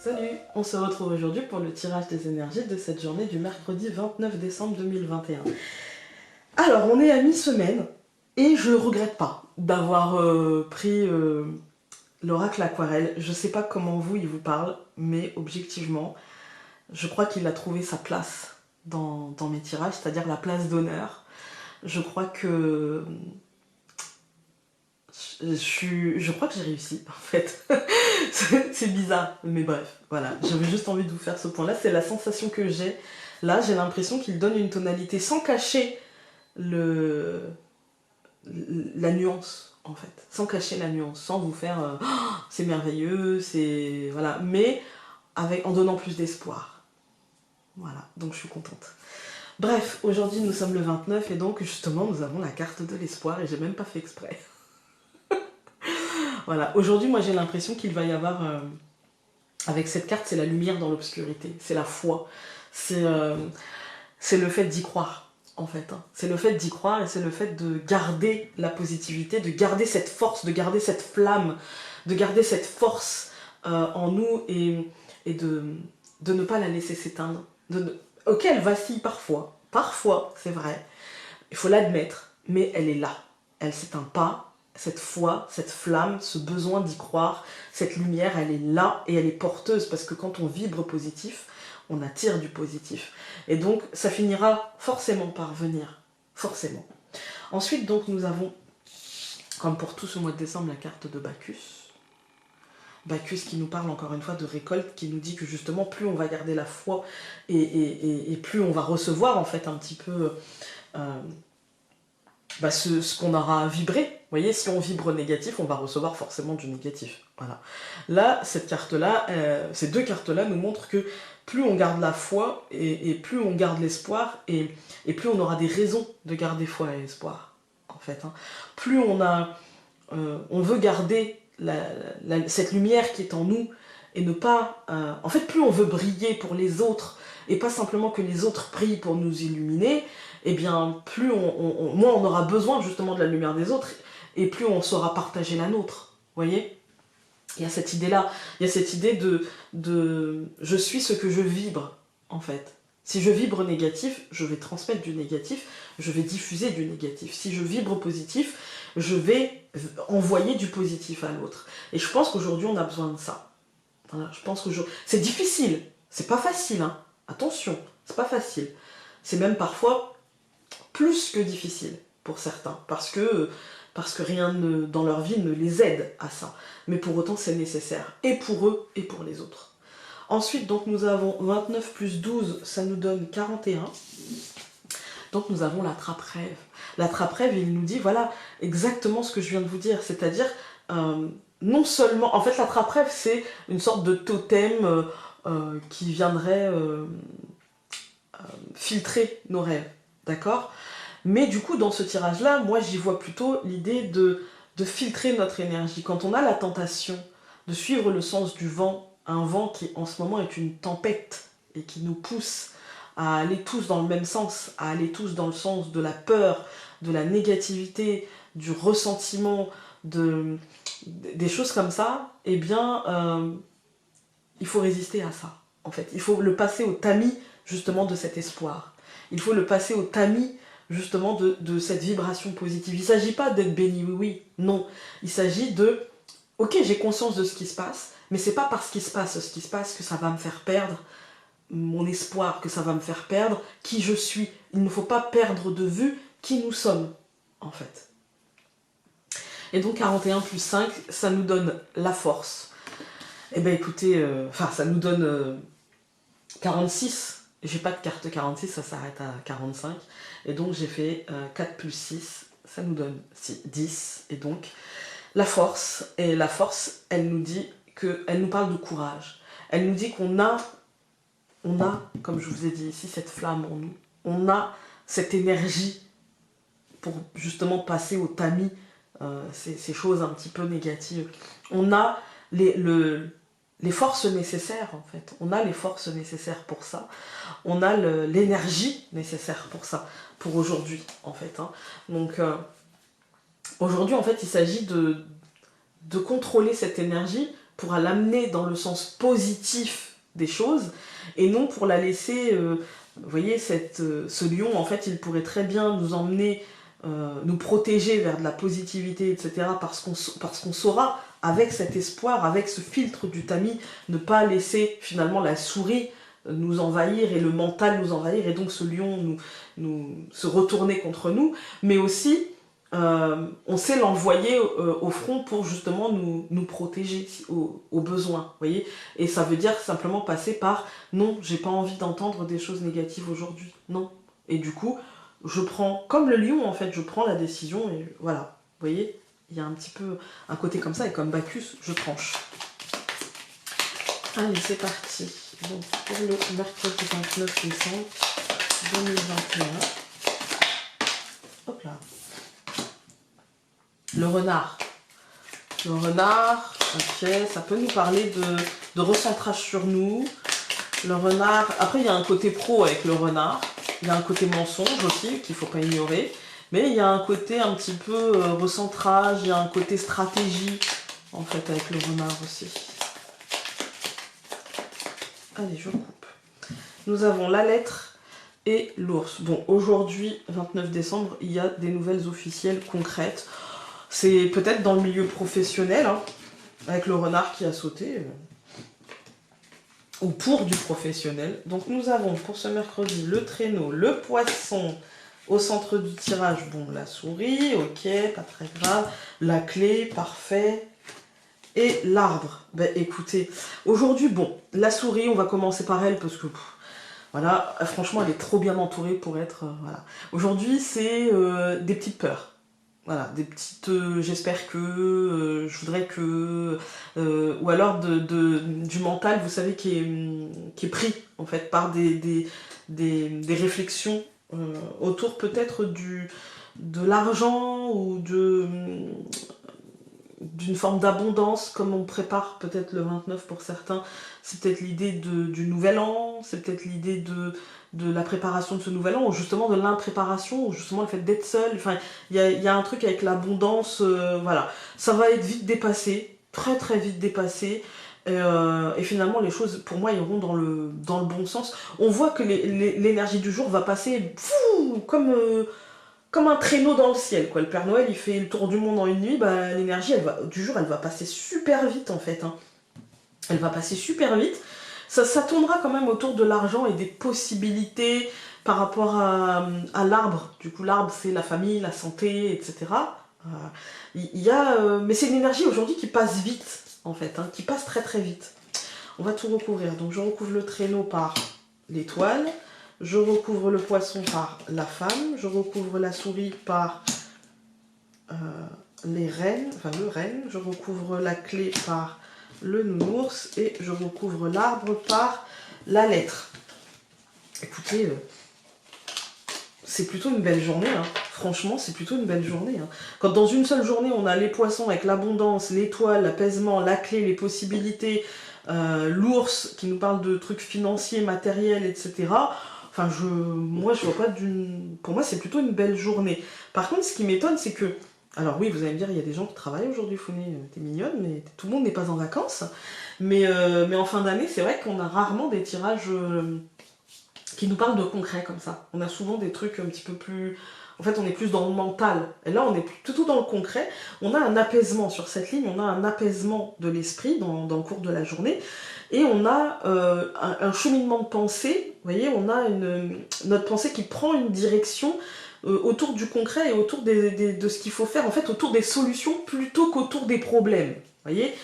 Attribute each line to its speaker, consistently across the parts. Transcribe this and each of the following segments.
Speaker 1: Salut, on se retrouve aujourd'hui pour le tirage des énergies de cette journée du mercredi 29 décembre 2021. Alors, on est à mi-semaine et je regrette pas d'avoir pris l'oracle aquarelle. Je sais pas comment vous il vous parle, mais objectivement, je crois qu'il a trouvé sa place dans mes tirages, c'est-à-dire la place d'honneur. Je crois que je crois que j'ai réussi en fait. C'est bizarre, mais bref, voilà. J'avais juste envie de vous faire ce point-là. C'est la sensation que j'ai. Là, j'ai l'impression qu'il donne une tonalité sans cacher le... la nuance, en fait. Sans cacher la nuance, sans vous faire oh, c'est merveilleux, c'est... Voilà. Mais en donnant plus d'espoir. Voilà, donc je suis contente. Bref, aujourd'hui nous sommes le 29 et donc justement nous avons la carte de l'espoir et j'ai même pas fait exprès. Voilà, aujourd'hui moi j'ai l'impression qu'il va y avoir, avec cette carte, c'est la lumière dans l'obscurité, c'est la foi, c'est le fait d'y croire en fait. Hein. C'est le fait d'y croire et c'est le fait de garder la positivité, de garder cette force, de garder cette flamme, de garder cette force en nous et de ne pas la laisser s'éteindre. Ok, elle vacille parfois c'est vrai, il faut l'admettre, mais elle est là, elle s'éteint pas. Cette foi, cette flamme, ce besoin d'y croire, cette lumière, elle est là et elle est porteuse parce que quand on vibre positif, on attire du positif. Et donc, ça finira forcément par venir, forcément. Ensuite, donc, nous avons, comme pour tout ce mois de décembre, la carte de Bacchus. Bacchus qui nous parle encore une fois de récolte, qui nous dit que justement, plus on va garder la foi et plus on va recevoir en fait un petit peu... ce qu'on aura vibré. Vous voyez, si on vibre négatif, on va recevoir forcément du négatif. Voilà. Là, cette carte-là, ces deux cartes-là nous montrent que plus on garde la foi et plus on garde l'espoir et plus on aura des raisons de garder foi et espoir. En fait, hein. Plus on veut garder cette lumière qui est en nous et ne pas... en fait, plus on veut briller pour les autres et pas simplement que les autres brillent pour nous illuminer, eh bien, plus moins on aura besoin justement de la lumière des autres, et plus on saura partager la nôtre. Vous voyez ? Il y a cette idée-là, il y a cette idée de je suis ce que je vibre, en fait. Si je vibre négatif, je vais transmettre du négatif, je vais diffuser du négatif. Si je vibre positif, je vais envoyer du positif à l'autre. Et je pense qu'aujourd'hui, on a besoin de ça. Voilà, je pense que c'est difficile, c'est pas facile, hein. Attention, c'est pas facile. C'est même parfois plus que difficile pour certains, parce que rien dans leur vie ne les aide à ça. Mais pour autant, c'est nécessaire, et pour eux, et pour les autres. Ensuite, donc, nous avons 29 plus 12, ça nous donne 41. Donc, nous avons la trappe-rêve. La trappe-rêve, il nous dit, voilà, exactement ce que je viens de vous dire, c'est-à-dire, non seulement... En fait, la trappe-rêve, c'est une sorte de totem qui viendrait filtrer nos rêves, d'accord ? Mais du coup, dans ce tirage-là, moi, j'y vois plutôt l'idée de filtrer notre énergie. Quand on a la tentation de suivre le sens du vent, un vent qui, en ce moment, est une tempête et qui nous pousse à aller tous dans le même sens, à aller tous dans le sens de la peur, de la négativité, du ressentiment, des choses comme ça, eh bien, il faut résister à ça, en fait. Il faut le passer au tamis, justement, de cet espoir. Il faut le passer au tamis justement de cette vibration positive. Il ne s'agit pas d'être béni, oui, non. Il s'agit de, ok, j'ai conscience de ce qui se passe, mais c'est pas parce qu'il se passe ce qui se passe que ça va me faire perdre mon espoir, que ça va me faire perdre qui je suis. Il ne faut pas perdre de vue qui nous sommes, en fait. Et donc 41 plus 5, ça nous donne la force. Eh bien écoutez, ça nous donne 46. J'ai pas de carte 46, ça s'arrête à 45. Et donc j'ai fait 4 plus 6, ça nous donne 10. Et donc la force, elle nous dit elle nous parle de courage. Elle nous dit qu'on a, comme je vous ai dit ici, cette flamme en nous. On a cette énergie pour justement passer au tamis ces choses un petit peu négatives. On a les forces nécessaires, en fait. On a les forces nécessaires pour ça. On a l'énergie nécessaire pour ça, pour aujourd'hui, en fait. Hein. Donc, aujourd'hui, en fait, il s'agit de contrôler cette énergie pour l'amener dans le sens positif des choses, et non pour la laisser, vous voyez, ce lion, en fait, il pourrait très bien nous emmener, nous protéger vers de la positivité, etc., parce qu'on saura, avec cet espoir, avec ce filtre du tamis, ne pas laisser finalement la souris nous envahir et le mental nous envahir, et donc ce lion se retourner contre nous, mais aussi on sait l'envoyer au front pour justement nous protéger au besoin, vous voyez. Et ça veut dire simplement passer par non, j'ai pas envie d'entendre des choses négatives aujourd'hui, non. Et du coup, je prends, comme le lion en fait, je prends la décision et voilà, vous voyez, il y a un petit peu un côté comme ça, et comme Bacchus, je tranche. Allez, c'est parti. Donc, pour le mercredi 29 décembre 2021. Hop là. Le renard. Le renard, ok, ça peut nous parler de recentrage sur nous. Le renard, après il y a un côté pro avec le renard. Il y a un côté mensonge aussi, qu'il ne faut pas ignorer. Mais il y a un côté un petit peu recentrage, il y a un côté stratégie, en fait, avec le renard aussi. Allez, je coupe. Nous avons la lettre et l'ours. Bon, aujourd'hui, 29 décembre, il y a des nouvelles officielles concrètes. C'est peut-être dans le milieu professionnel, hein, avec le renard qui a sauté, ou pour du professionnel. Donc nous avons pour ce mercredi le traîneau, le poisson, au centre du tirage, bon, la souris, ok, pas très grave, la clé, parfait, et l'arbre. Ben écoutez, aujourd'hui, bon, la souris, on va commencer par elle, parce que, voilà, franchement, elle est trop bien entourée pour être, voilà. Aujourd'hui, c'est des petites peurs. Voilà, des petites, j'espère que, je voudrais que, ou alors du mental, vous savez, qui est pris, en fait, par des réflexions autour peut-être de l'argent ou d'une forme d'abondance, comme on prépare peut-être le 29 pour certains. C'est peut-être l'idée du nouvel an, c'est peut-être l'idée de la préparation de ce nouvel an, ou justement de l'impréparation, ou justement le fait d'être seul. Enfin, il y a un truc avec l'abondance, voilà. Ça va être vite dépassé, très très vite dépassé. Et finalement, les choses, pour moi, iront dans le bon sens. On voit que l'énergie du jour va passer comme un traîneau dans le ciel, quoi. Le Père Noël, il fait le tour du monde en une nuit, bah, l'énergie du jour, elle va passer super vite, en fait, hein. Elle va passer super vite. Ça tournera quand même autour de l'argent et des possibilités par rapport à l'arbre. Du coup, l'arbre, c'est la famille, la santé, etc. Mais c'est une énergie aujourd'hui qui passe vite, en fait, hein, qui passe très très vite. On va tout recouvrir. Donc, je recouvre le traîneau par l'étoile. Je recouvre le poisson par la femme. Je recouvre la souris par les rennes, enfin le renne. Je recouvre la clé par le nounours et je recouvre l'arbre par la lettre. Écoutez, c'est plutôt une belle journée, hein. Franchement, c'est plutôt une belle journée, hein. Quand dans une seule journée, on a les poissons avec l'abondance, l'étoile, l'apaisement, la clé, les possibilités, l'ours qui nous parle de trucs financiers, matériels, etc. Enfin, moi, je vois pas d'une... Pour moi, c'est plutôt une belle journée. Par contre, ce qui m'étonne, c'est que... Alors oui, vous allez me dire, il y a des gens qui travaillent aujourd'hui, Founé, t'es mignonne, mais tout le monde n'est pas en vacances. Mais en fin d'année, c'est vrai qu'on a rarement des tirages qui nous parlent de concret comme ça. On a souvent des trucs un petit peu plus... En fait, on est plus dans le mental. Et là, on est plutôt dans le concret. On a un apaisement sur cette ligne, on a un apaisement de l'esprit dans le cours de la journée. Et on a un cheminement de pensée, vous voyez, on a notre pensée qui prend une direction autour du concret et autour de ce qu'il faut faire, en fait, autour des solutions plutôt qu'autour des problèmes. Vous voyez,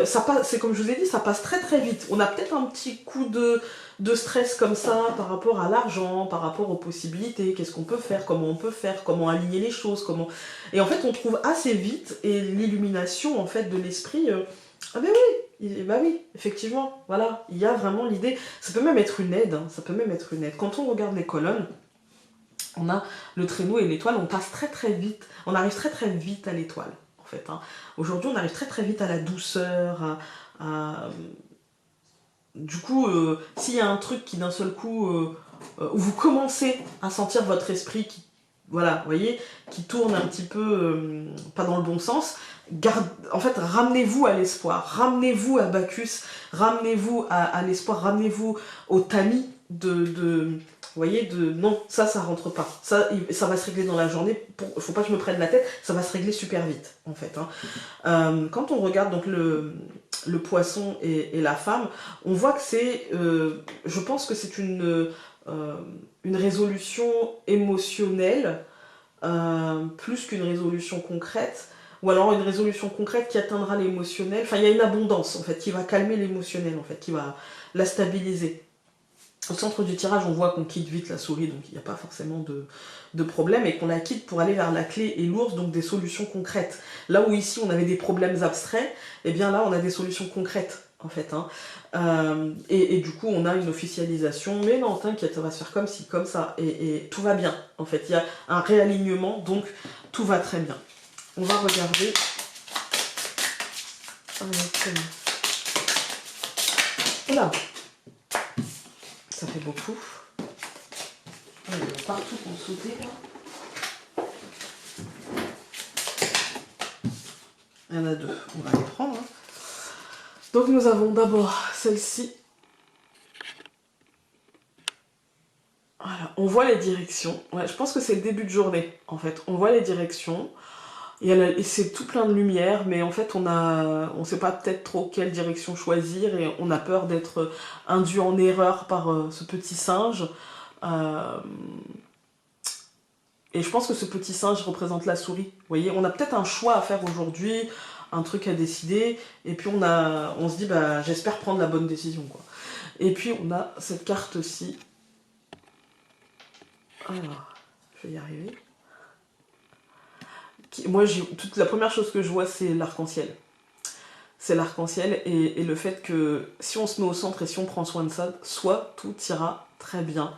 Speaker 1: c'est comme je vous ai dit, ça passe très très vite. On a peut-être un petit coup de stress comme ça par rapport à l'argent, par rapport aux possibilités, qu'est-ce qu'on peut faire, comment aligner les choses, comment... Et en fait, on trouve assez vite, et l'illumination, en fait, de l'esprit... Ah ben oui, bah oui, effectivement, voilà, il y a vraiment l'idée, ça peut même être une aide, hein, ça peut même être une aide. Quand on regarde les colonnes, on a le traîneau et l'étoile, on passe très très vite, on arrive très très vite à l'étoile, en fait, hein. Aujourd'hui, on arrive très très vite à la douceur, Du coup, s'il y a un truc qui d'un seul coup, où vous commencez à sentir votre esprit voilà, vous voyez, qui tourne un petit peu, pas dans le bon sens, en fait, ramenez-vous à l'espoir, ramenez-vous à Bacchus, ramenez-vous à l'espoir, ramenez-vous au tamis vous voyez, non, ça rentre pas. Ça va se régler dans la journée. Faut pas que je me prenne la tête. Ça va se régler super vite, en fait. Hein. Quand on regarde donc le poisson et la femme, on voit que c'est, je pense que c'est une résolution émotionnelle plus qu'une résolution concrète. Ou alors une résolution concrète qui atteindra l'émotionnel. Enfin, il y a une abondance, en fait, qui va calmer l'émotionnel, en fait, qui va la stabiliser. Au centre du tirage, on voit qu'on quitte vite la souris, donc il n'y a pas forcément de problème, et qu'on la quitte pour aller vers la clé et l'ours, donc des solutions concrètes. Là où ici on avait des problèmes abstraits, et bien là on a des solutions concrètes, en fait. Hein. Et du coup on a une officialisation, mais non, t'inquiète, ça va se faire comme ci, comme ça, et tout va bien, en fait. Il y a un réalignement, donc tout va très bien. On va regarder... Voilà. Ça fait beaucoup. Il y en a partout pour sauter là. Il y en a deux, on va les prendre. Hein. Donc nous avons d'abord celle-ci. Voilà, on voit les directions. Ouais, je pense que c'est le début de journée en fait. On voit les directions. Et c'est tout plein de lumière, mais en fait on sait pas peut-être trop quelle direction choisir et on a peur d'être induit en erreur par ce petit singe. Et je pense que ce petit singe représente la souris. Vous voyez, on a peut-être un choix à faire aujourd'hui, un truc à décider, et puis on se dit, bah, j'espère prendre la bonne décision, quoi. Et puis on a cette carte-ci. Alors, je vais y arriver. Moi, la première chose que je vois, c'est l'arc-en-ciel. C'est l'arc-en-ciel et le fait que si on se met au centre et si on prend soin de ça, soit tout ira très bien,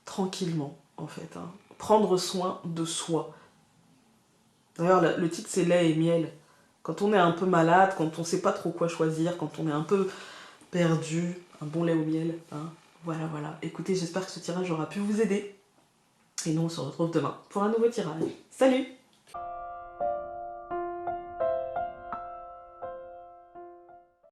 Speaker 1: tranquillement, en fait. Hein. Prendre soin de soi. D'ailleurs, le titre, c'est lait et miel. Quand on est un peu malade, quand on ne sait pas trop quoi choisir, quand on est un peu perdu, un bon lait au miel. Hein. Voilà, voilà. Écoutez, j'espère que ce tirage aura pu vous aider. Et nous, on se retrouve demain pour un nouveau tirage. Salut!